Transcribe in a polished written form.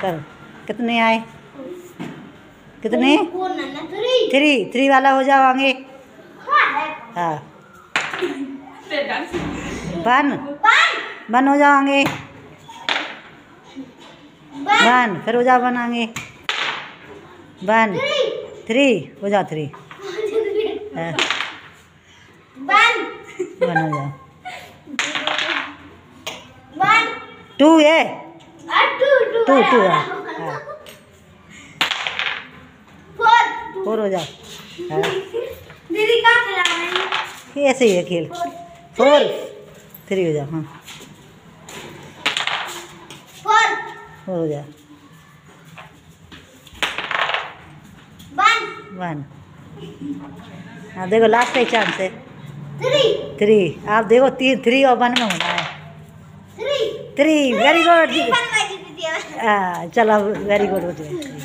कर। कितने आए? कितने? 3 वाला हो जाओ आगे। हाँ 1 हो जाओ आगे। 1 फिर हो जाओ 1 आगे। 1 3 हो जाओ 3। 1 हो जाओ। 2 है। 2 हाँ 4 हो जाओ। हाँ दीदी का खिला रही है। ऐसे ही है खेल। 4 3 हो जाओ। हाँ 4 हो जाओ। 1 हाँ देखो लास्ट का चांस है। 3 आप देखो 3 और 1 में होना है। 3 वेरी गुड। हाँ चलो वेरी गुड हो जाए।